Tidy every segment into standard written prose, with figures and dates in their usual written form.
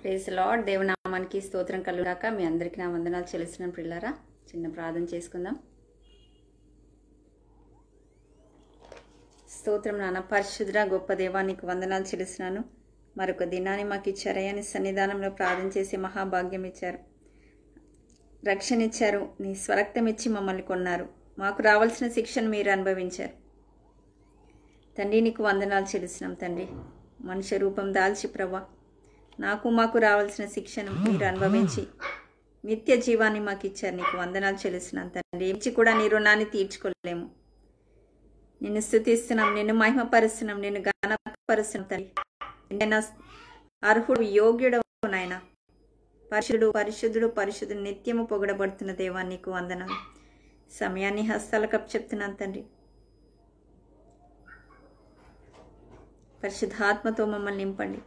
Praise lord. దేవుని నామానికి స్తోత్రం కలుగాక. మీ అందరికీ నా వందనాలు చెల్లిస్తున్నాను పిల్లారా. చిన్న ప్రార్థన చేసుకుందాం. స్తోత్రం నాన్న. పరిశుద్ధ గొప్ప దేవానికి వందనాలు చెల్లిస్తున్నాను. మరొక దినాన్ని మాకు ఇచ్చారయ్యా. నీ సన్నిధానంలో ప్రార్థన చేసి మహాభాగ్యం ఇచ్చారు, రక్షణ ఇచ్చారు, నీ స్వరక్తం ఇచ్చి మమ్మల్ని కొన్నారు. మాకు రావాల్సిన శిక్షను మీరు అనుభవించారు తండ్రి. నీకు వందనాలు చెల్లిస్తున్నాం తండ్రి. మనుష్య రూపం దాల్చి ప్రభా మాకు రావాల్సిన శిక్షను మీరు అనుభవించి నిత్య జీవాన్ని మాకు ఇచ్చారు. నీకు వందనాలు చెల్లిస్తున్నాను తండ్రి. ఇచ్చి కూడా నీ రుణాన్ని తీర్చుకోలేము. నిన్ను స్తుతిస్తున్నాం, నిన్ను మహిమపరుస్తున్నాం, నిన్ను గానపరుస్తున్నాం తండ్రి. నేను అర్హుడు, యోగ్యుడు నాయన. పరిశుద్ధుడు పరిశుద్ధుడు పరిశుద్ధుడు నిత్యము పొగడబడుతున్న దేవా నీకు వందనాలు. సమయాన్ని హస్తాలకు అప్పచెప్తున్నాను తండ్రి. పరిశుద్ధాత్మతో మమ్మల్ని నింపండి.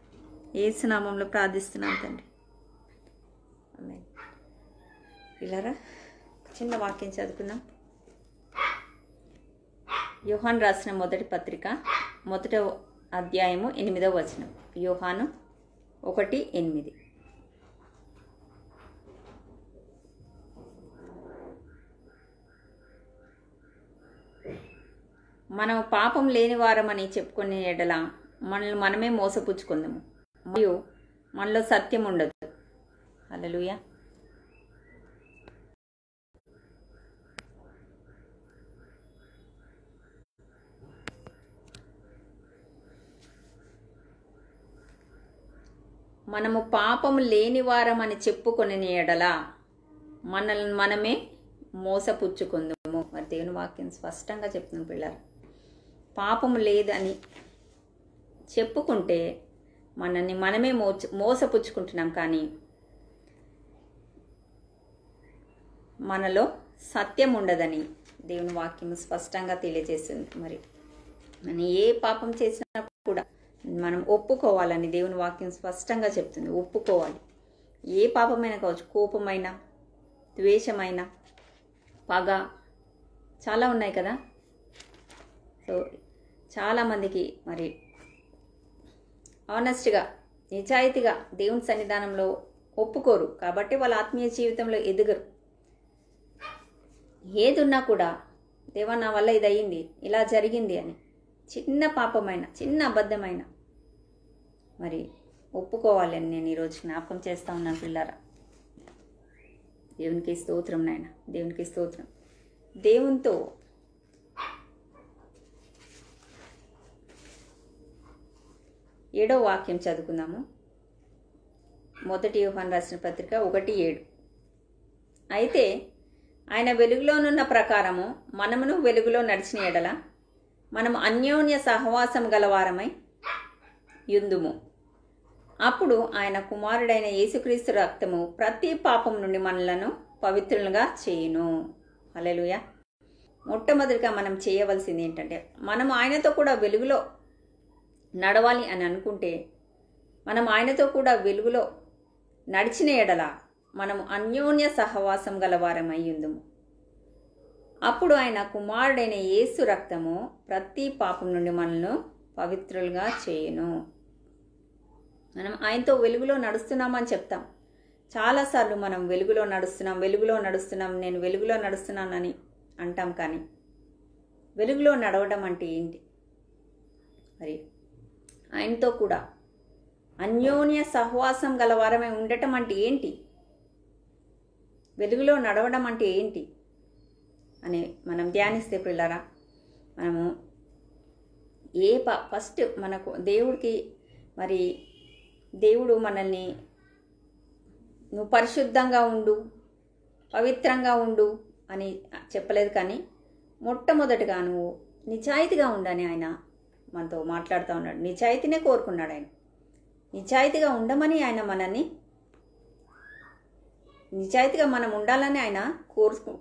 యేసు నామములో ప్రార్థిస్తున్నాను తండ్రి. ఆమేన్. పిల్లరా, చిన్న వాక్యం చదువుకుందాం. యోహాను రాసిన మొదటి పత్రిక 1వ అధ్యాయము 8వ వచనం. యోహాను 1:8. మనం పాపం లేని వారమని చెప్పుకునే ఎడల మనల్ని మనమే మోసపుచ్చుకుందాము, మరియు మనలో సత్యం ఉండదు. హల్లెలూయా. మనము పాపం లేని వారమని చెప్పుకొని ఎడల మనల్ని మనమే మోసపుచ్చుకుందాము. మరి దేవుని వాక్యం స్పష్టంగా చెప్తున్నాం పిల్లలు. పాపం లేదని చెప్పుకుంటే మనల్ని మనమే మోసపుచ్చుకుంటున్నాం, కానీ మనలో సత్యం ఉండదని దేవుని వాక్యం స్పష్టంగా తెలియజేస్తుంది. మరి మనం ఏ పాపం చేసినా కూడా మనం ఒప్పుకోవాలని దేవుని వాక్యం స్పష్టంగా చెప్తుంది. ఒప్పుకోవాలి. ఏ పాపమైనా కావచ్చు, కోపమైనా, ద్వేషమైనా, పగ, చాలా ఉన్నాయి కదా. సో చాలామందికి మరి ఆనెస్ట్గా, నిజాయితీగా దేవుని సన్నిధానంలో ఒప్పుకోరు, కాబట్టి వాళ్ళ ఆత్మీయ జీవితంలో ఎదగరు. ఏదున్నా కూడా దేవా నా వల్ల ఇది అయ్యింది, ఇలా జరిగింది అని చిన్న పాపమైన, చిన్న అబద్ధమైన మరి ఒప్పుకోవాలని నేను ఈరోజు జ్ఞాపకం చేస్తూ ఉన్నాను పిల్లారా. దేవునికి స్తోత్రం నాయన, దేవునికి స్తోత్రం. దేవునితో ఏడో వాక్యం చదువుకుందాము. 1 యోహాను రాసిన పత్రిక 1:7. అయితే ఆయన వెలుగులోనున్న ప్రకారము మనమును వెలుగులో నడిచిన ఎడల మనము అన్యోన్య సహవాసం గలవారమై యుందుము. అప్పుడు ఆయన కుమారుడైన యేసుక్రీస్తు రక్తము ప్రతి పాపం నుండి మనలను పవిత్రులుగా చేయును. హల్లెలూయా. మొట్టమొదటిగా మనం చేయవలసింది ఏంటంటే, మనం ఆయనతో కూడా వెలుగులో నడవాలి అని అనుకుంటే, మనం ఆయనతో కూడా వెలుగులో నడిచిన ఎడల మనము అన్యోన్య సహవాసం గలవారమై యుందుము. అప్పుడు ఆయన కుమారుడైన యేసు రక్తము ప్రతి పాపం నుండి మనల్ని పవిత్రులుగా చేయును. మనం ఆయనతో వెలుగులో నడుస్తున్నామని చెప్తాం. చాలాసార్లు మనం వెలుగులో నడుస్తున్నాం, నేను వెలుగులో నడుస్తున్నానని అంటాం. కానీ వెలుగులో నడవడం అంటే ఏంటి? మరి ఆయనతో కూడా అన్యోన్య సహవాసం గలవారమై ఉండటం అంటే ఏంటి? వెలుగులో నడవడం అంటే ఏంటి అని మనం ధ్యానిస్తే పిల్లరా, మనము ఫస్ట్ మనకు దేవుడికి మరి దేవుడు మనల్ని నువ్వు పరిశుద్ధంగా ఉండు, పవిత్రంగా ఉండు అని చెప్పలేదు. కానీ మొట్టమొదటిగా నువ్వు నిజాయితీగా ఉండని ఆయన మనతో మాట్లాడుతూ ఉన్నాడు. నిజాయితీనే కోరుకున్నాడు ఆయన. నిజాయితీగా ఉండమని ఆయన మనల్ని, నిజాయితీగా మనం ఉండాలని ఆయన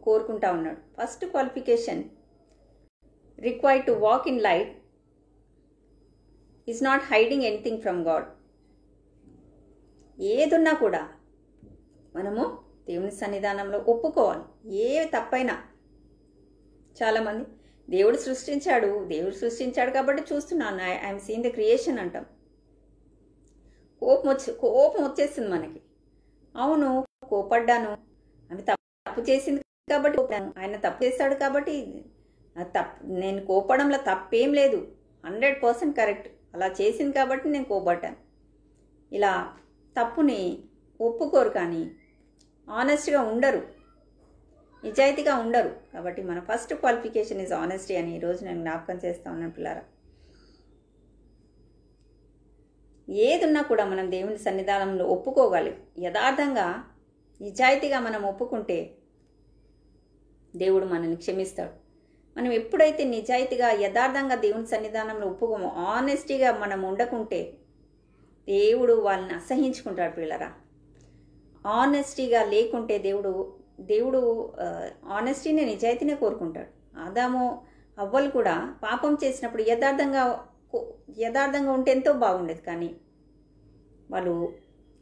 కోరుకుంటా ఉన్నాడు. First qualification required to walk in light is not hiding anything from God. ఏదున్నా కూడా మనము దేవుని సన్నిధానంలో ఒప్పుకోవాలి. ఏ తప్పైనా, చాలామంది దేవుడు సృష్టించాడు కాబట్టి చూస్తున్నాను, ఐఎమ్ సీయింగ్ ద క్రియేషన్ అంటాం. కోపం వచ్చేస్తుంది మనకి. అవును, కోపడ్డాను, ఆమె తప్పు చేసింది కాబట్టి కోపాను, ఆయన తప్పు చేస్తాడు కాబట్టి నేను కోపడంలో తప్పేం లేదు, 100% కరెక్ట్, అలా చేసింది కాబట్టి నేను కోపడ్డాను. ఇలా తప్పుని ఒప్పుకోరు, కానీ ఆనెస్ట్గా ఉండరు, నిజాయితీగా ఉండరు. కాబట్టి మన ఫస్ట్ క్వాలిఫికేషన్ ఈజ్ ఆనెస్టీ అని ఈరోజు నేను జ్ఞాపకం చేస్తా ఉన్నాను పిల్లారా. ఏదున్నా కూడా మనం దేవుని సన్నిధానంలో ఒప్పుకోగలి, యథార్థంగా నిజాయితీగా మనం ఒప్పుకుంటే దేవుడు మనల్ని క్షమిస్తాడు. మనం ఎప్పుడైతే నిజాయితీగా యథార్థంగా దేవుని సన్నిధానంలో ఒప్పుకోమో, ఆనెస్టీగా మనం ఉండకుంటే దేవుడు వాళ్ళని అసహించుకుంటాడు పిల్లరా. ఆనెస్టీగా లేకుంటే దేవుడు ఆనెస్టీని, నిజాయితీనే కోరుకుంటాడు. ఆదాము అవ్వలు కూడా పాపం చేసినప్పుడు యథార్థంగా ఉంటే ఎంతో బాగుండేది, కానీ వాళ్ళు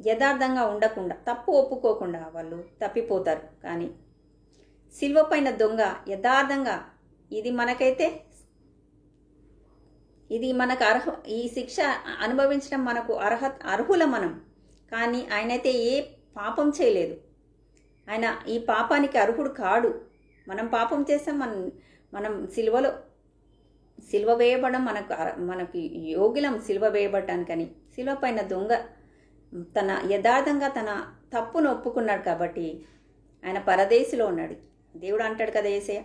యథార్థంగా ఉండకుండా, తప్పు ఒప్పుకోకుండా వాళ్ళు తప్పిపోతారు. కానీ సిలువ పైన దొంగ యథార్థంగా, ఇది మనకు ఈ శిక్ష అనుభవించడం మనకు అర్హుల మనం. కానీ ఆయనైతే ఏ పాపం చేయలేదు, ఆయన ఈ పాపానికి అర్హుడు కాడు. మనం పాపం చేస్తాం, మనం సిలువ వేయబడడం మనకు యోగ్యులం సిలువ వేయబడ్డానికని. సిలువ పైన దొంగ తన యథార్థంగా తన తప్పును ఒప్పుకున్నాడు కాబట్టి ఆయన పరదేశిలో ఉన్నాడు. దేవుడు అంటాడు కదా యేసయ్య,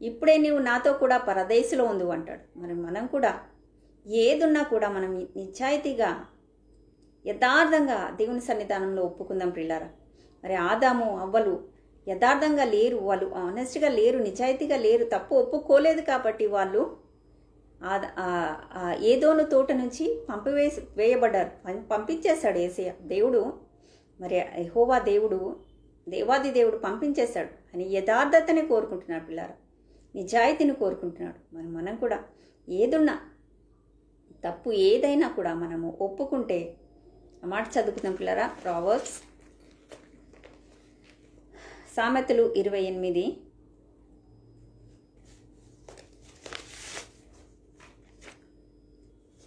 ఇప్పుడే నీవు నాతో కూడా పరదేశిలో ఉండు అంటాడు. మనం కూడా ఏదున్నా కూడా మనం నిజాయితీగా యథార్థంగా దేవుని సన్నిధానంలో ఒప్పుకుందాం పిల్లారా. మరి ఆదాము అవ్వలు యథార్థంగా లేరు, వాళ్ళు ఆనెస్ట్గా లేరు, నిజాయితీగా లేరు, తప్పు ఒప్పుకోలేదు కాబట్టి వాళ్ళు ఏదోను తోట నుంచి వేయబడ్డారు, పంపించేశాడు యేసయ్య దేవుడు. మరి యెహోవా దేవాది దేవుడు పంపించేశాడు. అని యథార్థతని కోరుకుంటున్నాడు పిల్లారా, నిజాయితీని కోరుకుంటున్నాడు. మరి మనం కూడా ఏదున్నా, తప్పు ఏదైనా కూడా మనము ఒప్పుకుంటే, ఆ మాట చదువుకుందాం పిల్లారా. ప్రావర్బ్స్ సామెతలు 28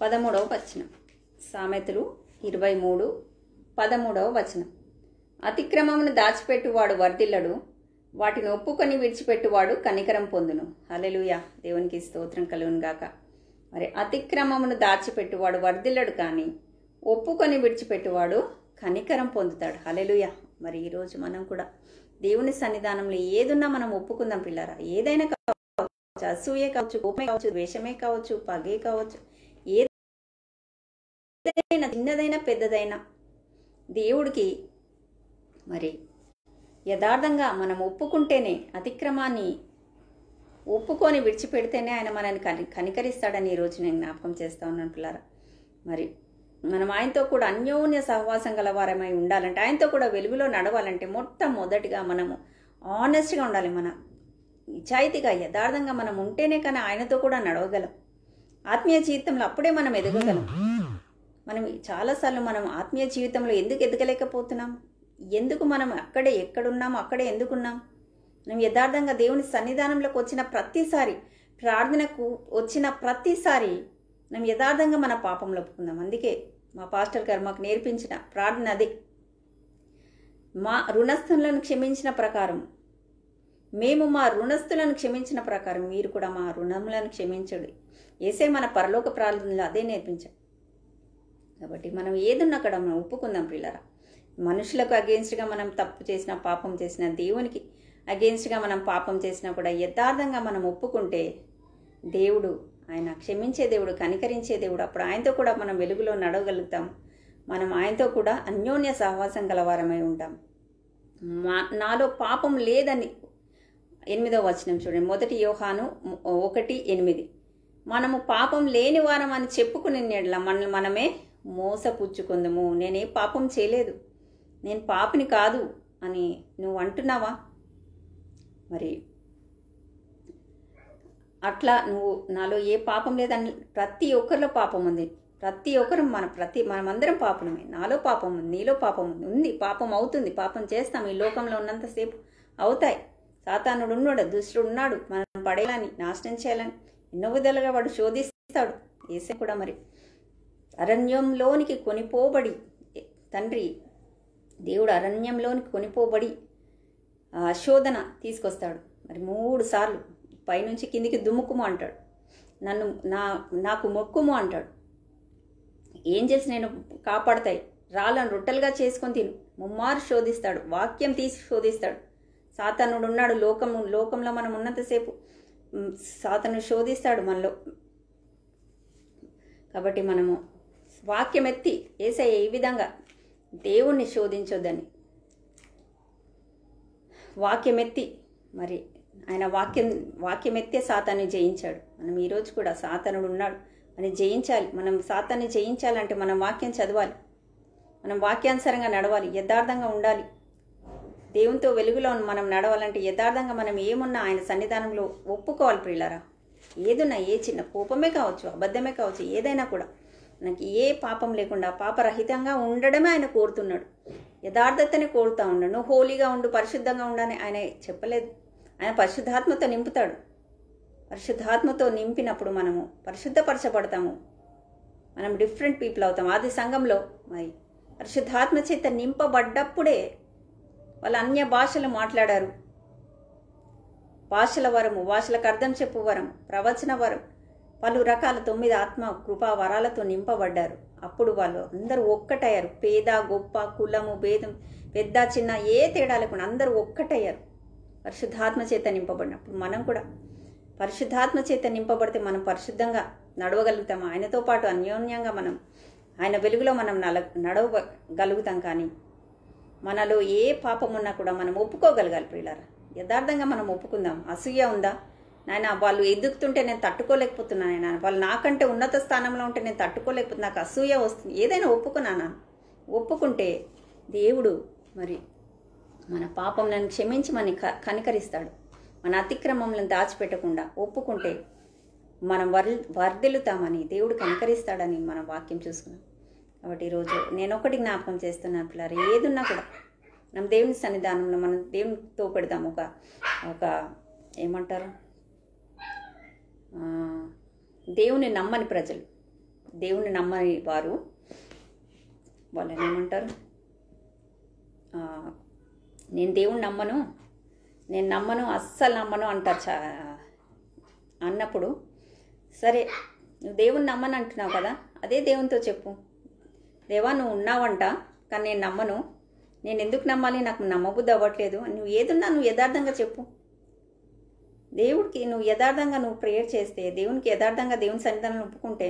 13వ వచనం. సామెతలు 23 13వ వచనం. అతిక్రమమును దాచిపెట్టువాడు వర్ధిల్లడు, వాటిని ఒప్పుకొని విడిచిపెట్టువాడు కనికరం పొందును. హల్లెలూయా, దేవునికి స్తోత్రం కలుగును గాక. మరి అతిక్రమమును దాచిపెట్టువాడు వర్ధిల్లడు, కానీ ఒప్పుకొని విడిచిపెట్టువాడు కనికరం పొందుతాడు. హల్లెలూయా. మరి ఈరోజు మనం కూడా దేవుని సన్నిధానంలో ఏదున్నా మనం ఒప్పుకుందాం పిల్లారా. ఏదైనా కావచ్చు, అసూయే కావచ్చు, కోపమే కావచ్చు, ద్వేషమే కావచ్చు, పగే కావచ్చు, ఏదైనా చిన్నదైనా పెద్దదైనా దేవుడికి మరి యథార్థంగా మనం ఒప్పుకుంటేనే, అతిక్రమాన్ని ఒప్పుకొని విడిచిపెడితేనే ఆయన మనల్ని కనికరిస్తాడని ఈరోజు నేను జ్ఞాపకం చేస్తా ఉన్నాను పిల్లారా. మరి మనం ఆయనతో కూడా అన్యోన్య సహవాసం గల వారమై ఉండాలంటే, ఆయనతో కూడా వెలుగులో నడవాలంటే మొట్టమొదటిగా మనము ఆనెస్ట్గా ఉండాలి. మన నిజాయితీగా యథార్థంగా మనం ఉంటేనే కానీ ఆయనతో కూడా నడవగలం. ఆత్మీయ జీవితంలో అప్పుడే మనం ఎదగగలం. మనం చాలాసార్లు మనం ఆత్మీయ జీవితంలో ఎందుకు ఎదగలేకపోతున్నాం? ఎందుకు మనం ఎక్కడున్నామో అక్కడే ఎందుకున్నాం? మనం యథార్థంగా దేవుని సన్నిధానంలోకి వచ్చిన ప్రతిసారి, ప్రార్థనకు వచ్చిన ప్రతిసారి మనం యథార్థంగా మన పాపంలో ఒప్పుకుందాం. అందుకే మా పాస్టర్ గారు మాకు నేర్పించిన ప్రార్థన అదే. మా రుణస్థులను క్షమించిన ప్రకారం, మేము మా రుణస్థులను క్షమించిన ప్రకారం మీరు కూడా మా రుణములను క్షమించండి. యేసే మన పరలోక ప్రార్థనలో అదే నేర్పించాం. కాబట్టి మనం ఏదున్నా అక్కడ మనం ఒప్పుకుందాం పిల్లరా. మనుషులకు అగేన్స్ట్గా మనం తప్పు చేసినా, పాపం చేసినా, దేవునికి అగేన్స్ట్గా మనం పాపం చేసినా కూడా యథార్థంగా మనం ఒప్పుకుంటే దేవుడు, ఆయన క్షమించే దేవుడు, కనికరించే దేవుడు. అప్పుడు ఆయనతో కూడా మనం వెలుగులో నడవగలుగుతాం. మనం ఆయనతో కూడా అన్యోన్య సహవాసం గలవారమై ఉంటాం. నాలో పాపం లేదని 8వ వచనం చూడండి. 1 యోహాను 1:8. మనము పాపం లేని వారం అని చెప్పుకుని మనల్ని మనమే మోసపుచ్చుకుందాము. నేనే పాపం చేయలేదు, నేను పాపిని కాదు అని నువ్వు అంటున్నావా? మరి అట్లా నువ్వు నాలో ఏ పాపం లేదని, ప్రతి ఒక్కరిలో పాపం ఉంది. ప్రతి ఒక్కరు మనమందరం పాపమే. నాలో పాపం ఉంది, నీలో పాపం ఉంది. పాపం అవుతుంది, పాపం చేస్తాం. ఈ లోకంలో ఉన్నంతసేపు అవుతాయి. సాతానుడు ఉన్నాడు, దుష్టుడు ఉన్నాడు, మనం పడేయాలని, నాశనం చేయాలని ఎన్నో విధాలుగా వాడు శోధిస్తాడు. యేసే కూడా మరి అరణ్యంలోనికి కొనిపోబడి తండ్రి దేవుడు అరణ్యంలోనికి కొనిపోబడి శోధన తీసుకొస్తాడు. మరి 3 సార్లు పైనుంచి కిందికి దుమ్ముకుము అంటాడు, నాకు మొక్కుము అంటాడు. ఏంజెల్స్ నేను కాపాడతాయి, రాళ్ళను రొట్టెలుగా చేసుకొని తిను. ముమ్మారు శోధిస్తాడు, వాక్యం తీసి శోధిస్తాడు. సాతానుడు ఉన్నాడు లోకంలో మనం ఉన్నంతసేపు సాతాను శోధిస్తాడు మనలో. కాబట్టి మనము వాక్యం ఎత్తి యేసయ్య ఈ విధంగా దేవుణ్ణి శోధించొద్దని వాక్యం ఎత్తి, మరి ఆయన వాక్యం ఎత్తే సాతాన్ని జయించాడు. మనం ఈరోజు కూడా సాతానుడు ఉన్నాడు అని జయించాలి. మనం సాతాన్ని జయించాలంటే మనం వాక్యం చదవాలి, మనం వాక్యానుసారంగా నడవాలి, యథార్థంగా ఉండాలి. దేవునితో వెలుగులో మనం నడవాలంటే యథార్థంగా మనం ఏమున్నా ఆయన సన్నిధానంలో ఒప్పుకోవాలి ప్రియులారా. ఏదున్నా, ఏ చిన్న కోపమే కావచ్చు, అబద్ధమే కావచ్చు, ఏదైనా కూడా మనకి ఏ పాపం లేకుండా పాపరహితంగా ఉండడమే ఆయన కోరుతున్నాడు. యథార్థతని కోరుతూ ఉన్నాడు. నువ్వు హోలీగా ఉండు, పరిశుద్ధంగా ఉండని ఆయన చెప్పలేదు. ఆయన పరిశుద్ధాత్మతో నింపుతాడు. పరిశుద్ధాత్మతో నింపినప్పుడు మనము పరిశుద్ధపరచబడతాము, మనం డిఫరెంట్ పీపుల్ అవుతాం. ఆది సంఘంలో మరి పరిశుద్ధాత్మ చేత నింపబడ్డప్పుడే వాళ్ళు అన్య భాషలు మాట్లాడారు. భాషల వరము, భాషలకు అర్థం చెప్పు వరం, ప్రవచన వరం, పలు రకాల 9 ఆత్మ కృపా వరాలతో నింపబడ్డారు. అప్పుడు వాళ్ళు అందరూ ఒక్కటయ్యారు. పేద గొప్ప, కులము భేదం, పెద్ద చిన్న ఏ తేడా లేకుండా అందరూ ఒక్కటయ్యారు పరిశుద్ధాత్మ చేత నింపబడినప్పుడు. మనం కూడా పరిశుద్ధాత్మ చేత నింపబడితే మనం పరిశుద్ధంగా నడవగలుగుతాం. ఆయనతో పాటు అన్యోన్యంగా మనం ఆయన వెలుగులో మనం నడవగలుగుతాం. కానీ మనలో ఏ పాపం ఉన్నా కూడా మనం ఒప్పుకోగలగాలి ప్రియులారా. యథార్థంగా మనం ఒప్పుకుందాం. అసూయ ఉందా నాయన, వాళ్ళు ఎదుగుతుంటే నేను తట్టుకోలేకపోతున్నాను నాయన, వాళ్ళు నాకంటే ఉన్నత స్థానంలో ఉంటే నేను తట్టుకోలేకపోతున్నా, నాకు అసూయ వస్తుంది, ఏదైనా ఒప్పుకున్నాను. ఒప్పుకుంటే దేవుడు మరి మన పాపంలను క్షమించి మన కనికరిస్తాడు. మన అతిక్రమంలను దాచిపెట్టకుండా ఒప్పుకుంటే మనం వర్ధిల్లుతామని, దేవుడు కనికరిస్తాడని మనం వాక్యం చూసుకున్నాం. కాబట్టి ఈరోజు నేను ఒకటి జ్ఞాపకం చేస్తున్నాను పిల్లలు, ఏదున్నా కూడా మనం దేవుని సన్నిధానంలో మనం దేవునితో పెడతాం. ఒక ఏమంటారు, దేవుని నమ్మని ప్రజలు, దేవుని నమ్మని వారు వాళ్ళని ఏమంటారు, నేను దేవుని నమ్మను అస్సలు నమ్మను అంటారు. అన్నప్పుడు సరే నువ్వు దేవుని నమ్మని అంటున్నావు కదా, అదే దేవునితో చెప్పు. దేవా నువ్వు ఉన్నావంట కానీ నేను నమ్మను, నేను ఎందుకు నమ్మాలి, నాకు నమ్మబుద్ధి అవ్వట్లేదు. నువ్వు ఏదున్నా నువ్వు యథార్థంగా చెప్పు. దేవుడికి నువ్వు యథార్థంగా నువ్వు ప్రేయర్ చేస్తే, దేవునికి యథార్థంగా దేవుని సన్నిధానం ఒప్పుకుంటే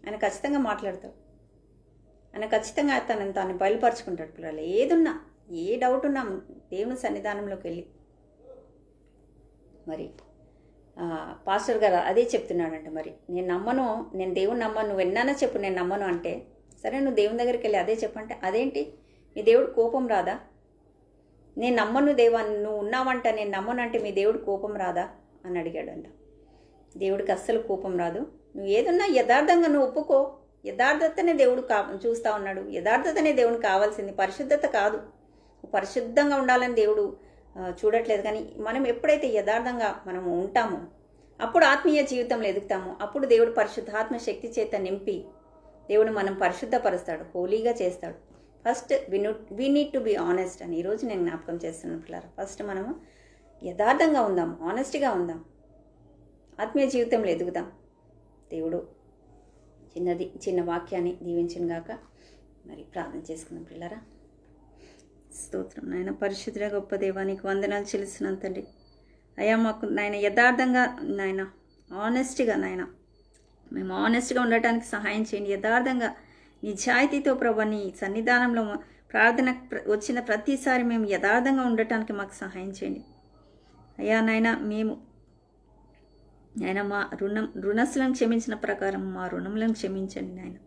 ఆయన ఖచ్చితంగా మాట్లాడతాడు. ఆయన ఖచ్చితంగా తాను బయలుపరుచుకుంటాడు పిల్లలు. ఏదున్నా, ఏ డౌట్ ఉన్నా దేవుని సన్నిధానంలోకి వెళ్ళి మరి పాస్టర్ గారు అదే చెప్తున్నాడంట. మరి నేను దేవుని నమ్మను, నువ్వు ఎన్నానో చెప్పు నేను నమ్మను అంటే, సరే నువ్వు దేవుని దగ్గరికి వెళ్ళి అదే చెప్పంటే, అదేంటి మీ దేవుడు కోపం రాదా? నేను నమ్మను దేవా, నువ్వు ఉన్నావంట నేను నమ్మను అంటే మీ దేవుడు కోపం రాదా అని అడిగాడంట. దేవుడికి అస్సలు కోపం రాదు. నువ్వు ఏదన్నా యథార్థంగా నువ్వు ఒప్పుకో. యథార్థతనే దేవుడు చూస్తూ ఉన్నాడు. యథార్థతనే దేవునికి కావాల్సింది, పరిశుద్ధత కాదు. పరిశుద్ధంగా ఉండాలని దేవుడు చూడట్లేదు. కానీ మనం ఎప్పుడైతే యథార్థంగా మనము ఉంటామో అప్పుడు ఆత్మీయ జీవితంలో ఎదుగుతాము. అప్పుడు దేవుడు పరిశుద్ధాత్మ శక్తి చేత నింపి దేవుడు మనం పరిశుద్ధపరుస్తాడు, హోలీగా చేస్తాడు. First we need to be honest అని ఈరోజు నేను జ్ఞాపకం చేస్తున్నాను పిల్లలు. ఫస్ట్ మనము యథార్థంగా ఉందాం, ఆనెస్ట్గా ఉందాం, ఆత్మీయ జీవితంలో ఎదుగుదాం. దేవుడు చిన్న వాక్యాన్ని దీవించిన గాక. మరి ప్రార్థన చేసుకుందాం పిల్లరా. స్తోత్రం నాయన, పరిశుద్ధ గొప్ప దేవానికి వందనాలు చెల్లిస్తున్నాను తండ్రి. అయ్యా మాకు నాయన యథార్థంగా నాయన ఆనెస్ట్గా నాయన మేము ఆనెస్ట్గా ఉండటానికి సహాయం చేయండి. యథార్థంగా నిజాయితీతో ప్రభు నీ సన్నిధానంలో ప్రార్థన వచ్చిన ప్రతిసారి మేము యథార్థంగా ఉండటానికి మాకు సహాయం చేయండి. అయ్యా నాయన మేము నాయన మా రుణస్సులను క్షమించిన ప్రకారం మా రుణములను క్షమించండి నాయన.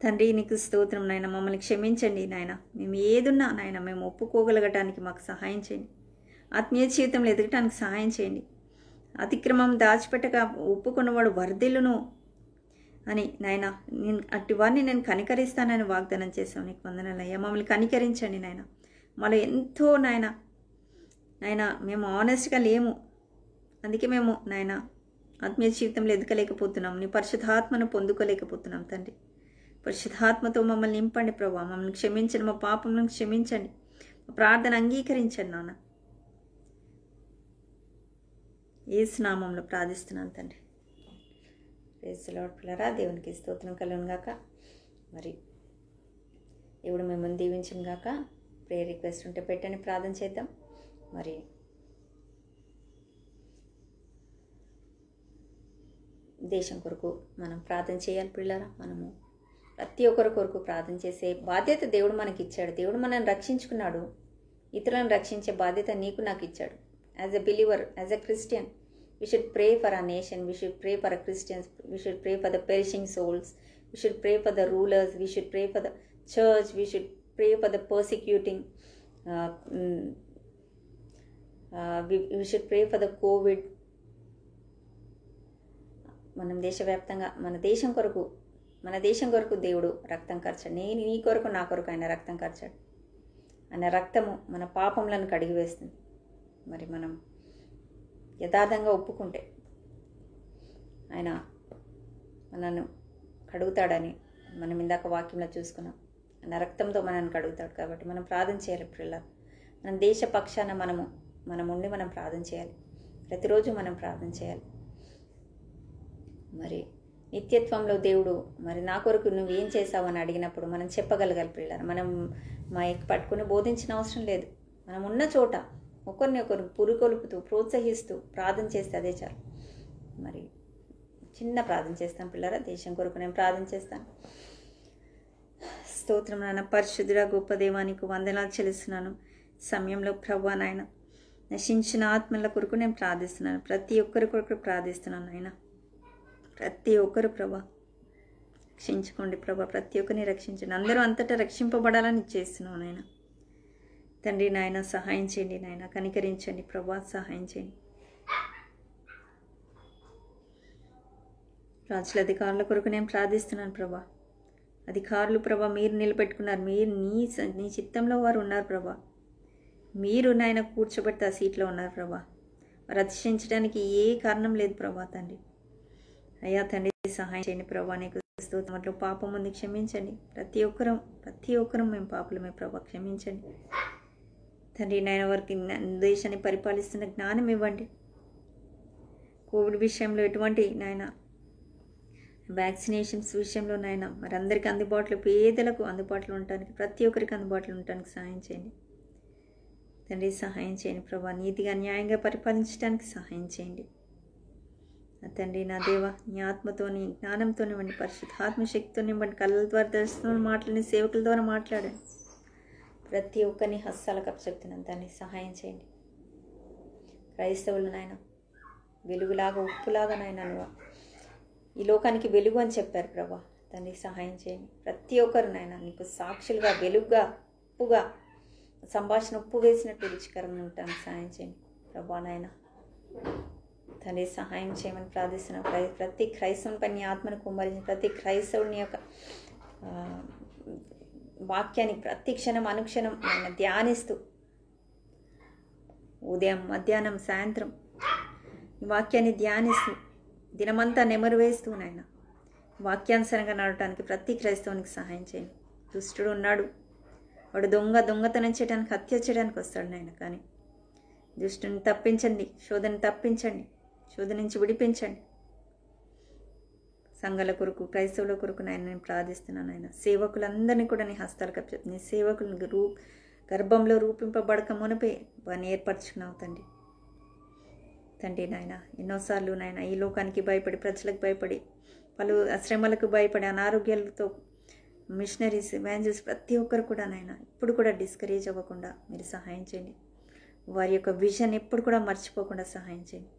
తండ్రి నీకు స్తోత్రం నాయన, మమ్మల్ని క్షమించండి నాయన. మేము ఏదున్నా నాయన మేము ఒప్పుకోగలగటానికి మాకు సహాయం చేయండి. ఆత్మీయ జీవితంలో ఎదగటానికి సహాయం చేయండి. అతిక్రమం దాచిపెట్టక ఒప్పుకున్నవాడు వర్ధిల్లును అని నాయన, నేను అట్టి వారిని నేను కనికరిస్తానని వాగ్దానం చేశాను. నీకు వందనాలు అయ్యా. మమ్మల్ని కనికరించండి నాయన. మళ్ళీ ఎంతో నాయన మేము ఆనెస్ట్గా లేము, అందుకే మేము నాయన ఆత్మీయ జీవితంలో ఎదగలేకపోతున్నాం, నీ పరిశుద్ధాత్మను పొందుకోలేకపోతున్నాం తండ్రి. పరిశుద్ధాత్మతో మమ్మల్ని నింపండి ప్రభా. మమ్మల్ని క్షమించండి, మా పాపములను క్షమించండి, మా ప్రార్థన అంగీకరించండి నాన్న. యేసు నామములో ప్రార్థిస్తున్నాను తండ్రి. ప్రైజ్ ది లార్డ్ పిల్లరా, దేవునికి స్తోత్రం కలుగును గాక. మరి దేవుడు మిమ్మల్ని దీవించును గాక. ప్రేయర్ రిక్వెస్ట్ ఉంటే పెట్టండి, ప్రార్థన చేద్దాం. మరి దేశం కొరకు మనం ప్రార్థన చేయాలి పిల్లరా. మనము ప్రతి ఒక్కరి కొరకు ప్రార్థన చేసే బాధ్యత దేవుడు మనకి ఇచ్చాడు. దేవుడు మనల్ని రక్షించుకున్నాడు, ఇతరులను రక్షించే బాధ్యత నీకు నాకు ఇచ్చాడు. As a believer, as a Christian, we should pray for our nation, we should pray for our Christians, we should pray for the perishing souls, we should pray for the rulers, we should pray for the church, we should pray for the persecuting, we should pray for the COVID. మనం దేశవ్యాప్తంగా మన దేశం కొరకు దేవుడు రక్తం కార్చాడు. నీ కొరకు నా కొరకు ఆయన రక్తం కార్చాడు. ఆయన రక్తము మన పాపములను కడిగివేస్తుంది. మరి మనం యథార్థంగా ఒప్పుకుంటే ఆయన మనల్ని కడుగుతాడని మనం ఇందాక వాక్యంలో చూసుకున్నాం. ఆయన రక్తంతో మనల్ని కడుగుతాడు. కాబట్టి మనం ప్రార్థన చేయాలి పిల్లలు. మన దేశ పక్షాన మనం ఉండి మనం ప్రార్థన చేయాలి. ప్రతిరోజు మనం ప్రార్థన చేయాలి. మరి నిత్యత్వంలో దేవుడు మరి నా కొరకు నువ్వేం చేసావు అని అడిగినప్పుడు మనం చెప్పగలగాలి పిల్లలు. మనం మైక్ పట్టుకుని బోధించిన అవసరం లేదు. మనం ఉన్న చోట ఒకరిని పురుకొలుపుతూ ప్రోత్సహిస్తూ ప్రార్థన చేస్తే అదే చాలు. మరి చిన్న ప్రార్థన చేస్తాను పిల్లరా. దేశం కొరకు నేను ప్రార్థన చేస్తాను. స్తోత్రం నాయన, పరిశుద్ధుడా గొప్ప దేవానికి వందనాలు చెల్లిస్తున్నాను. సమయంలో ప్రభువా నాయన, నశించిన ఆత్మల కొరకు నేను ప్రార్థిస్తున్నాను. ప్రతి ఒక్కరి కొరకు ప్రార్థిస్తున్నాను నాయన. ప్రతి ఒక్కరు ప్రభా రక్షించుకోండి ప్రభా. ప్రతి ఒక్కరిని రక్షించండి. అందరూ అంతటా రక్షింపబడాలని చేస్తున్నాను నాయన. తండ్రి నాయన సహాయం చేయండి నాయన, కనికరించండి ప్రభా, సహాయం చేయండి. రాజుల అధికారుల కొరకు నేను ప్రార్థిస్తున్నాను ప్రభా. అధికారులు ప్రభా మీరు నిలబెట్టుకున్నారు. మీరు నీ చిత్తంలో వారు ఉన్నారు ప్రభా. మీరు నాయన కూర్చోబెట్టి ఆ సీట్లో ఉన్నారు ప్రభా. వారు అతిశయించడానికి ఏ కారణం లేదు ప్రభా. తండ్రి అయ్యా తండ్రి సహాయం చేయండి ప్రభా. నీకు స్తోత్రంలో పాపం ఉంది, క్షమించండి. ప్రతి ఒక్కరం మేము పాపలమే ప్రభా, క్షమించండి తండ్రి. నాయన వారికి దేశాన్ని పరిపాలిస్తున్న జ్ఞానం ఇవ్వండి. కోవిడ్ విషయంలో ఎటువంటి నాయన వ్యాక్సినేషన్స్ విషయంలో నాయన మరి అందరికీ అందుబాటులో, పేదలకు అందుబాటులో ఉండటానికి, ప్రతి ఒక్కరికి అందుబాటులో ఉండటానికి సహాయం చేయండి తండ్రి. సహాయం చేయండి ప్రభా. నీతిగా న్యాయంగా పరిపాలించడానికి సహాయం చేయండి తండ్రి. నా దేవ, నీ ఆత్మతోని జ్ఞానంతో నివ్వండి, పరిశుద్ధాత్మ శక్తితో నివ్వండి. కళ్ళ ద్వారా దర్శనం మాటలని సేవకుల ద్వారా మాట్లాడండి. ప్రతి ఒక్కరిని హస్తాలకు అప్పచెప్తున్నాను తండ్రి. సహాయం చేయండి. క్రైస్తవులు నాయన వెలుగులాగా ఉప్పులాగా నాయన నువ్వు ఈ లోకానికి వెలుగు అని చెప్పారు ప్రభా. తండ్రి సహాయం చేయండి. ప్రతి ఒక్కరు నాయన నీకు సాక్షులుగా, వెలుగుగా, ఉప్పుగా, సంభాషణ ఉప్పు వేసినట్టు రుచికరంగా ఉంటాను. సహాయం చేయండి ప్రభా నాయన. తండ్రి సహాయం చేయమని ప్రార్థిస్తున్నాను. ప్రతి క్రైస్తవుని పని ఆత్మను కుమ్మరించి, ప్రతి క్రైస్తవుని యొక్క వాక్యాన్ని ప్రతి క్షణం అనుక్షణం ఆయన ధ్యానిస్తూ, ఉదయం మధ్యాహ్నం సాయంత్రం ఈ వాక్యాన్ని ధ్యానిస్తూ దినమంతా నెమరు వేస్తూ నాయన వాక్యానుసారంగా నడవటానికి ప్రతి క్రైస్తవునికి సహాయం చేయండి. దుష్టుడు ఉన్నాడు, వాడు దొంగతనం చేయడానికి, హత్య చేయడానికి వస్తాడు నాయన. కానీ దుష్టుని తప్పించండి, శోధన తప్పించండి, శోధన నుంచి విడిపించండి. సంఘాల కొరకు, క్రైస్తవుల కొరకు నాయన నేను ప్రార్థిస్తున్నాను ఆయన. సేవకులందరినీ కూడా నీ హస్తాలకు అప్పచెప్పు. నీ సేవకులను గర్భంలో రూపింపబడక మునిపే వారిని ఏర్పరచుకున్నావు తండ్రి. తండ్రి నాయన ఎన్నోసార్లు నాయన ఈ లోకానికి భయపడి, ప్రజలకు భయపడి, పలు శ్రమలకు భయపడి, అనారోగ్యాలతో మిషనరీస్, ఎవాంజలిస్ట్ ప్రతి ఒక్కరు కూడా నాయన ఇప్పుడు కూడా డిస్కరేజ్ అవ్వకుండా మీరు సహాయం చేయండి. వారి యొక్క విజన్ ఎప్పుడు కూడా మర్చిపోకుండా సహాయం చేయండి.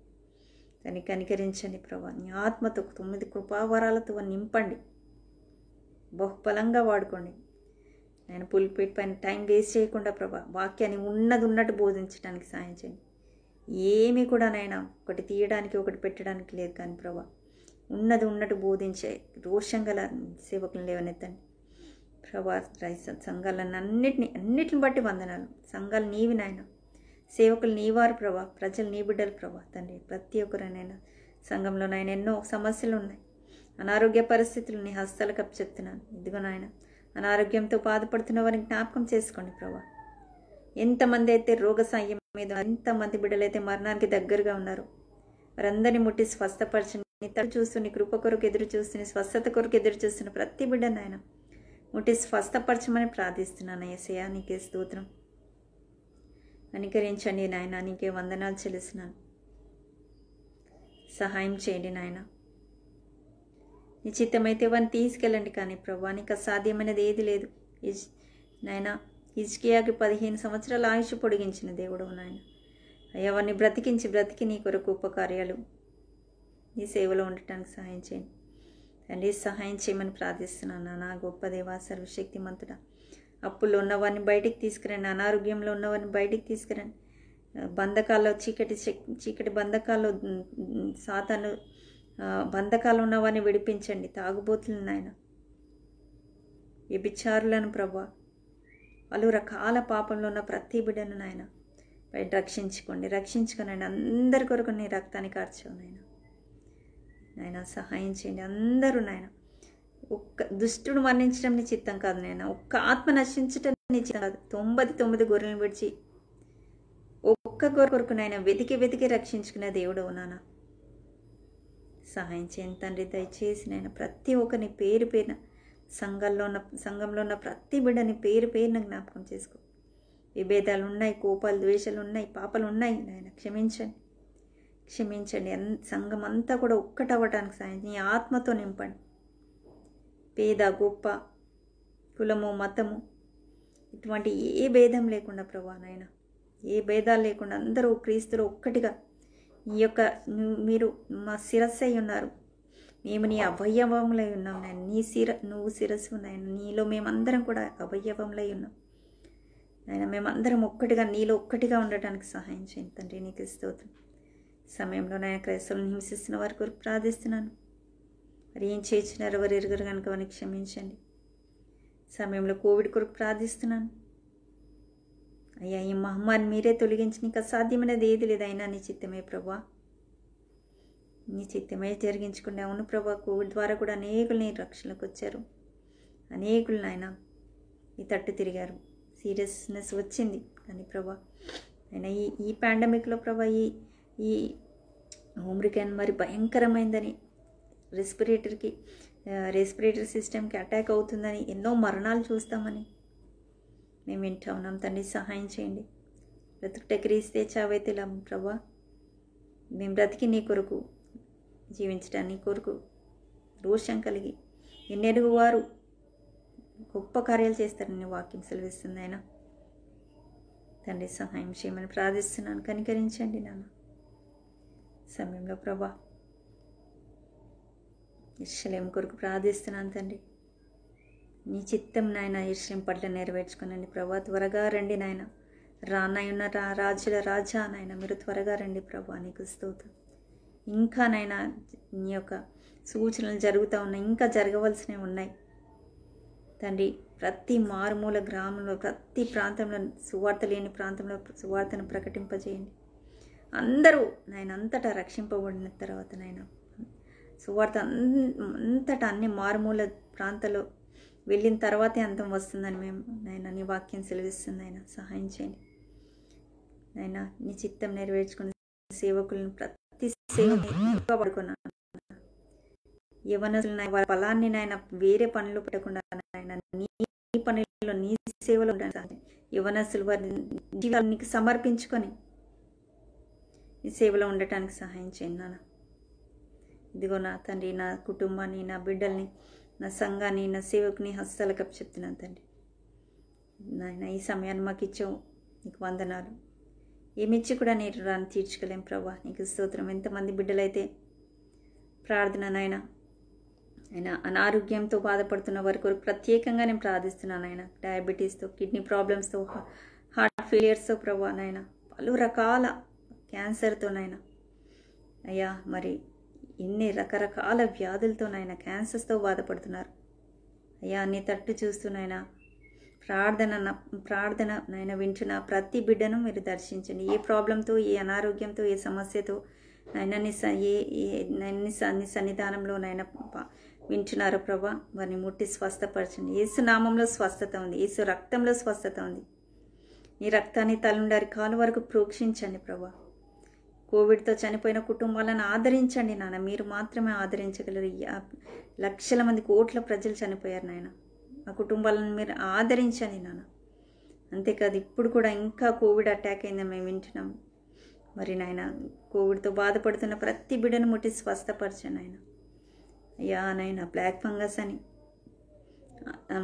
దాన్ని కనికరించండి ప్రభా. నీ ఆత్మతో 9 కృపావరాలతో నింపండి, బహుబలంగా వాడుకోండి. నేను పుల్పిట్ పైన టైం వేస్ట్ చేయకుండా ప్రభా వాక్యాన్ని ఉన్నట్టు బోధించడానికి సహాయం చేయండి. ఏమీ కూడా నాయన ఒకటి తీయడానికి ఒకటి పెట్టడానికి లేదు. కానీ ప్రభా ఉన్నట్టు బోధించే రోషం గల సేవకులను లేవనెత్తండి ప్రభా. సంఘాలను అన్నిటిని బట్టి వందనాలు. సంఘాలు నీవి నాయన, సేవకులు నీవారు ప్రభా, ప్రజలు నీ బిడ్డలు ప్రభా. తండ్రి ప్రతి ఒక్కరైనా సంఘంలోనైనా ఎన్నో సమస్యలు ఉన్నాయి. అనారోగ్య పరిస్థితులు నీ హస్తాలకు అప్పచెప్తున్నాను. ఇదిగో నాయన, అనారోగ్యంతో బాధపడుతున్న వారిని జ్ఞాపకం చేసుకోండి ప్రభా. ఎంతమంది అయితే రోగ సాయం మీద, ఎంతమంది బిడ్డలైతే మరణానికి దగ్గరగా ఉన్నారు, వారందరినీ ముట్టి స్వస్థపరచండి. నీ తట్టు చూస్తూ, నీ కృప కొరకు ఎదురు చూస్తూ, నీ స్వస్థత కొరకు ఎదురు చూస్తున్న ప్రతి బిడ్డ నాయన ముట్టి స్వస్థపరచమని ప్రార్థిస్తున్నాను. యేసయ్యా నీకే స్తోత్రం. కనికరించండి నాయన, నీకే వందనాలు చెల్లిస్తున్నాను. సహాయం చేయండి నాయన. నీ చిత్తమైతే వారిని తీసుకెళ్ళండి. కానీ ప్రభా, నీకు అసాధ్యమైనది ఏది లేదు. నాయన, హిజ్కియాకి 15 సంవత్సరాల ఆయుష్ పొడిగించిన దేవుడు నాయన. అయ్యా, వారిని బ్రతికి నీ కొరకు ఉపకార్యాలు నీ సేవలో ఉండటానికి సహాయం చేయండి తండ్రి. సహాయం చేయమని ప్రార్థిస్తున్నాను నా గొప్ప దేవా, సర్వశక్తిమంతుడా. అప్పుల్లో ఉన్నవారిని బయటికి తీసుకురండి, అనారోగ్యంలో ఉన్నవారిని బయటికి తీసుకురండి. బంధకాల్లో చీకటి బంధకాల్లో సాతాను బంధకాలు ఉన్నవారిని విడిపించండి. తాగుబోతులను నాయన, వ్యభిచారులను ప్రభా, పలు రకాల పాపంలో ఉన్న ప్రతి బిడ్డను నాయన బయట రక్షించుకోనండి. అందరి కొరకు నీ రక్తాన్ని కార్చావు నాయన. సహాయం చేయండి అందరూ నాయన. ఒక్క దుష్టుడు మరణించడం నీ చిత్తం కాదు నాయన. ఒక్క ఆత్మ నశించటం నీ చిత్తం కాదు. 99 గొర్రెలను విడిచి ఒక్క గొర్రె కొరకు నాయన వెతికి రక్షించుకునే దేవుడవు నాన్న. సహాయం చేయండి తండ్రి. దయచేసి నాయన ప్రతి ఒక్కరిని పేరు పేరున సంఘంలో ఉన్న ప్రతి బిడ్డని పేరు పేరున జ్ఞాపకం చేసుకో. విభేదాలు ఉన్నాయి, కోపాలు, ద్వేషాలు ఉన్నాయి, పాపాలు ఉన్నాయి నాయన. క్షమించండి. సంఘం అంతా కూడా ఒక్కటవ్వటానికి సాయం నీ ఆత్మతో నింపండి. పేద గొప్ప, కులము మతము ఇటువంటి ఏ భేదం లేకుండా ప్రభా నాయన, ఏ భేదాలు లేకుండా అందరూ క్రీస్తులో ఒక్కటిగా ఈ యొక్క మీరు మా శిరస్సు అయి ఉన్నారు, మేము నీ అవయవములై ఉన్నాం నాయన. నువ్వు శిరస్సు నాయన, నీలో మేమందరం కూడా అవయవములై ఉన్నాం నాయన. మేమందరం ఒక్కటిగా నీలో ఒక్కటిగా ఉండటానికి సహాయం చేయండి తండ్రి. నీకు స్తోత్రం. సమయంలో నాయన క్రైస్తవులను హింసిస్తున్న వారి కొరకు ప్రార్థిస్తున్నాను. మరి ఏం చేయించినారో వారు ఎరుగరు కనుక వారిని క్షమించండి. సమయంలో కోవిడ్ కొరకు ప్రార్థిస్తున్నాను. అయ్యా, ఈ మహమ్మారిని మీరే తొలగించి నీకు అసాధ్యమైనది ఏది లేదు. అయినా నీ చిత్తమే ప్రభా, నీ చిత్తమే జరిగించుకుంటే. అవును ప్రభా, కోవిడ్ ద్వారా కూడా అనేకులు నీ రక్షణకు వచ్చారు. అనేకులు నాయన ఈ తట్టు తిరిగారు. సీరియస్నెస్ వచ్చింది. కానీ ప్రభా అయినా ఈ పాండమిక్లో ప్రభా ఈ ఓమ్రికాన్ మరి భయంకరమైందని, రెస్పిరేటరీ సిస్టమ్కి అటాక్ అవుతుందని, ఎన్నో మరణాలు చూస్తామని మేము వింటా ఉన్నాం తండ్రి. సహాయం చేయండి. బ్రతుకుట క్రీస్తే చావైతే లాభం ప్రభా. మేము బ్రతికి నీ కొరకు జీవించడానికి, నీ కొరకు రోషం కలిగి ఎన్నెరుగు వారు గొప్ప కార్యాలు చేస్తారని వాక్యం సెలవిస్తుంది ఆయన. తండ్రి సహాయం చేయమని ప్రార్థిస్తున్నాను. కనికరించండి నాన్న. సమయంలో ప్రభా యెరూషలేము కొరకు ప్రార్థిస్తున్నాను తండ్రి. నీ చిత్తం నాయన యెరూషలేము పట్ల నెరవేర్చుకునండి ప్రభా. త్వరగా రండి నాయన. రానాయున్న రాజుల రాజా నాయన, మీరు త్వరగా రండి ప్రభా. నీకు స్తోత్రం. ఇంకా నాయన నీ యొక్క సూచనలు జరుగుతూ ఉన్నాయి, ఇంకా జరగవలసినవి ఉన్నాయి తండ్రి. ప్రతి మారుమూల గ్రామంలో, ప్రతి ప్రాంతంలో, సువార్త లేని ప్రాంతంలో సువార్తను ప్రకటింపజేయండి. అందరూ నాయన అంతటా రక్షింపబడిన తర్వాత నాయన సువార్త అంతటా అన్ని మారుమూల ప్రాంతాల్లో వెళ్ళిన తర్వాతే అంతం వస్తుందని మేము నాయన నీ వాక్యం సెలవిస్తుంది. ఆయన సహాయం చేయండి నాయన. నీ చిత్తం నెరవేర్చుకున్న సేవకులను ప్రతి సేవ పడుకున్నాను. యవనస్తులు వారి ఫలాన్ని నాయన వేరే పనులు పెట్టకుండా నాయన నీ పనుల్లో, నీ సేవలో ఉండాలి. యవనస్తులు వారి జీవితాన్ని నీకు సమర్పించుకొని నీ సేవలో ఉండటానికి సహాయం చేయండి నాన్న. ఇదిగో నా తండ్రి, నా కుటుంబాన్ని, నా బిడ్డల్ని, నా సంఘాన్ని, నా సేవకుని హస్తాలకు అప్పచెప్తున్నాను తండ్రి. నాయన ఈ సమయాన్ని మాకు ఇచ్చావు, నీకు వందనాలు. ఏమిచ్చి కూడా నేను రాని తీర్చుకోలేం ప్రభా. నీకు స్తోత్రం. ఎంతమంది బిడ్డలైతే ప్రార్థన నాయన ఆయన అనారోగ్యంతో బాధపడుతున్న వారి కొరకు ప్రత్యేకంగా నేను ప్రార్థిస్తున్నాను ఆయన. డయాబెటీస్తో, కిడ్నీ ప్రాబ్లమ్స్తో, హార్ట్ ఫెయిలియర్స్తో ప్రభా నాయన, పలు రకాల క్యాన్సర్తో నాయన అయ్యా, మరి ఎన్ని రకరకాల వ్యాధులతో నాయన, క్యాన్సర్స్తో బాధపడుతున్నారు అయ్యా. నీ తట్టు చూస్తున్నాయన ప్రార్థన నాయన వింటున్న ప్రతి బిడ్డను మీరు దర్శించండి. ఏ ప్రాబ్లంతో, ఏ అనారోగ్యంతో, ఏ సమస్యతో నాయన నీ సన్నిధానంలో నాయన వింటున్నారో ప్రభా, వారిని ముట్టి స్వస్థపరచండి. యేసు నామంలో స్వస్థత ఉంది, యేసు రక్తంలో స్వస్థత ఉంది. నీ రక్తాన్ని తలుండారి కాలు వరకు ప్రోక్షించండి ప్రభా. కోవిడ్తో చనిపోయిన కుటుంబాలను ఆదరించండి నాన్న, మీరు మాత్రమే ఆదరించగలరు. లక్షల మంది, కోట్ల ప్రజలు చనిపోయారు నాయన, ఆ కుటుంబాలను మీరు ఆదరించండి నాన్న. అంతేకాదు ఇప్పుడు కూడా ఇంకా కోవిడ్ అటాక్ అయిందని మేము వింటున్నాం. మరి నాయన కోవిడ్తో బాధపడుతున్న ప్రతి బిడ్డను ముట్టి స్వస్థపరచండి నాయన. అయ్యా నాయన బ్లాక్ ఫంగస్ అని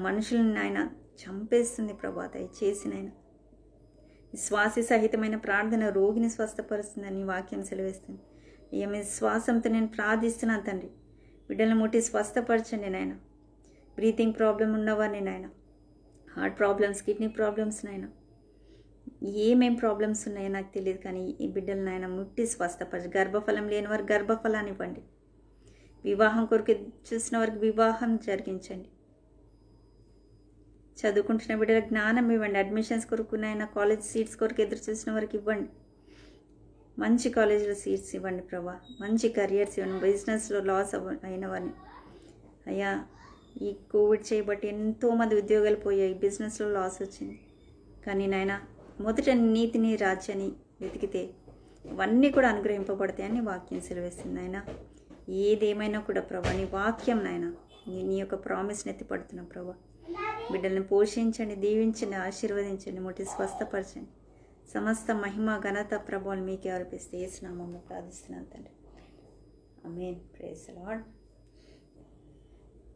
మనుషులను నాయన చంపేస్తుంది ప్రభా, దయచేసి నాయన శ్వాస సహితమైన ప్రార్థన రోగిని స్వస్థపరుస్తుందని వాక్యం సెలవిస్తుంది. అయ్యా మీ శ్వాసంతో నేను ప్రార్థిస్తున్నాను తండ్రి, బిడ్డలను ముట్టి స్వస్థపరచండి నాయన. బ్రీతింగ్ ప్రాబ్లం ఉన్నవారిని నాయన, హార్ట్ ప్రాబ్లమ్స్, కిడ్నీ ప్రాబ్లమ్స్ నాయన, ఏమేం ప్రాబ్లమ్స్ ఉన్నాయో నాకు తెలియదు, కానీ ఈ బిడ్డలు నాయన ముట్టి స్వస్థపరచండి. గర్భఫలం లేని వారికి గర్భఫలాన్ని ఇవ్వండి. వివాహం కొరకు చూసిన వారికి వివాహం జరిగించండి. చదువుకుంటున్న బిడ్డలకు జ్ఞానం ఇవ్వండి. అడ్మిషన్స్ కొరకు నాయన కాలేజ్ సీట్స్ కొరకు ఎదురు చూసిన వారికి ఇవ్వండి. మంచి కాలేజీలో సీట్స్ ఇవ్వండి ప్రభా, మంచి కెరియర్స్ ఇవ్వండి. బిజినెస్లో లాస్ అయిన వారిని అయ్యా, ఈ కోవిడ్ చేయబట్టి ఎంతోమంది ఉద్యోగాలు పోయాయి, బిజినెస్లో లాస్ వచ్చింది. కానీ నాయన మొదట నీతిని రాజ్యాన్ని వెతికితే ఇవన్నీ కూడా అనుగ్రహింపబడతాయని వాక్యం సెలవిస్తుంది నాయన. ఏదేమైనా కూడా ప్రభా నీ వాక్యం నాయన, నీ యొక్క ప్రామిస్ని ఎత్తిపడుతున్నా ప్రభా. బిడ్డలను పోషించండి, దీవించండి, ఆశీర్వదించండి, ముట్టి స్వస్థపరచండి. సమస్త మహిమ ఘనత ప్రభావాలు మీకే అర్పిస్తే యేసు నామములో ప్రార్థిస్తున్నాను తండ్రి, ఆమేన్. Praise the Lord.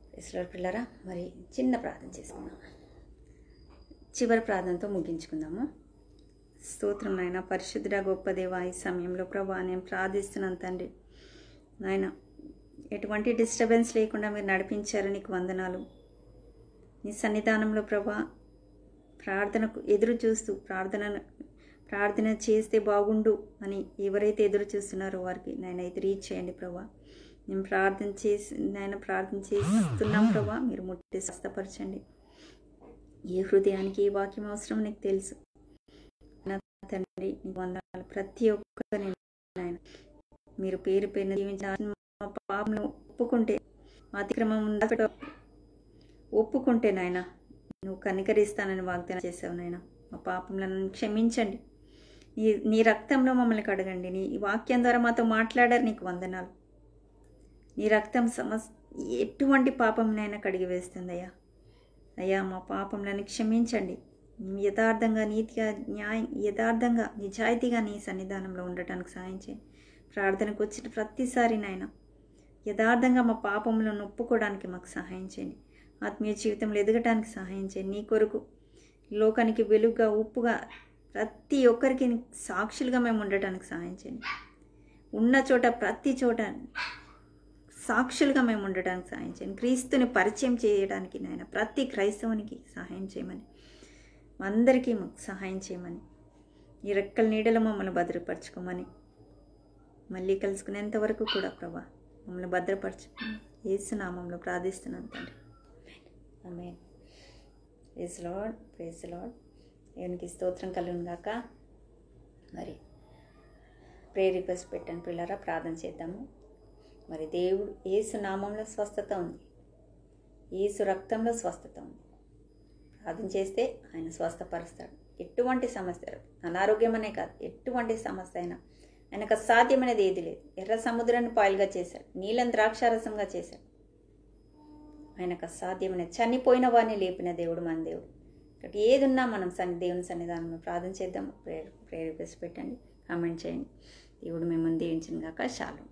Praise the Lord పిల్లరా, మరి చిన్న ప్రార్థన చేసుకుందాం. చివరి ప్రార్థనతో ముగించుకుందాము. స్తోత్రం నాయన, పరిశుద్ధుడా గొప్ప దేవా, ఈ సమయంలో ప్రభా నేను ప్రార్థిస్తున్నాను తండ్రి. నాయన ఎటువంటి డిస్టర్బెన్స్ లేకుండా మీరు నడిపించారు, నీకు వందనాలు. నీ సన్నిధానంలో ప్రభా ప్రార్థనకు ఎదురు చూస్తూ ప్రార్థన చేస్తే బాగుండు అని ఎవరైతే ఎదురు చూస్తున్నారో వారికి నాయన ఇది రీచ్ చేయండి ప్రభా. నేను ప్రార్థన చేస్తున్నాం ప్రభా, మీరు ముట్టి స్వస్థపరచండి. ఏ హృదయానికి ఏ వాక్యం అవసరం నీకు తెలుసు నా తండ్రి, నీకు వందనాలు. ప్రతి ఒక్కరిని నాయన మీరు పేరు పేరున జీవించిన మా పాపంలో ఒప్పుకుంటే, మా అతిక్రమం ఒప్పుకుంటే నాయన నువ్వు కనికరిస్తానని వాగ్దానం చేసావు నాయన. మా పాపంలను క్షమించండి, నీ రక్తంలో మమ్మల్ని కడగండి. నీ వాక్యం ద్వారా మాతో మాట్లాడారు, నీకు వందనాలు. నీ రక్తం ఎటువంటి పాపంనైనా కడిగి వేస్తుంది అయ్యా. అయ్యా మా పాపంలను క్షమించండి. యథార్థంగా, నీతిగా, యథార్థంగా, నిజాయితీగా నీ సన్నిధానంలో ఉండటానికి సహాయం చేయండి. ప్రార్థనకు వచ్చిన ప్రతిసారి నాయన యథార్థంగా మా పాపములను ఒప్పుకోవడానికి మాకు సహాయం చేయండి. ఆత్మీయ జీవితంలో ఎదగటానికి సహాయం చేయండి. నీ కొరకు లోకానికి వెలుగుగా, ఉప్పుగా, ప్రతి ఒక్కరికి సాక్షులుగా మేము ఉండటానికి సహాయం చేయండి. ఉన్న చోట ప్రతి చోట సాక్షులుగా మేము ఉండటానికి సహాయం చేయండి. క్రీస్తుని పరిచయం చేయడానికి నాయన ప్రతి క్రైస్తవునికి సహాయం చేయమని, అందరికీ మాకు సహాయం చేయమని, ఈ రెక్కల నీడలో మమ్మల్ని భద్రపరచుకోమని, మళ్ళీ కలుసుకునేంత వరకు కూడా ప్రభా మమ్మల్ని భద్రపరచుకోమని యేసు నామంలో ప్రార్థిస్తున్నాను తండ్రి, ఆమేన్. Praise Lord, praise Lord. దేవునికి స్తోత్రం కలుగును గాక. మరి ప్రేయర్ రిక్వెస్ట్ పెట్టండి పిల్లరా, ప్రార్థన చేద్దాము. మరి దేవుడు యేసు నామంలో స్వస్థత ఉంది, యేసు రక్తంలో స్వస్థత ఉంది. ప్రార్థన చేస్తే ఆయన స్వస్థపరుస్తాడు. ఎటువంటి సమస్య, అనారోగ్యం అనే కాదు, ఎటువంటి సమస్య అయినా ఆయనకు అసాధ్యమైనది ఏది లేదు. ఎర్ర సముద్రాన్ని పాయలుగా చేశాడు, నీలం ద్రాక్షారసంగా చేశాడు. ఆయనకు అసాధ్యమైనది, చనిపోయిన వారిని లేపిన దేవుడు మన దేవుడు. కాబట్టి ఏది ఉన్నా మనం దేవుని సన్నిధానంలో ప్రార్థన చేద్దాం. ప్రేయర్ రిక్వెస్ట్ పెట్టండి, కామెంట్ చేయండి. దేవుడు మిమ్మల్ని దీవించిన గాక. షాలోమ్.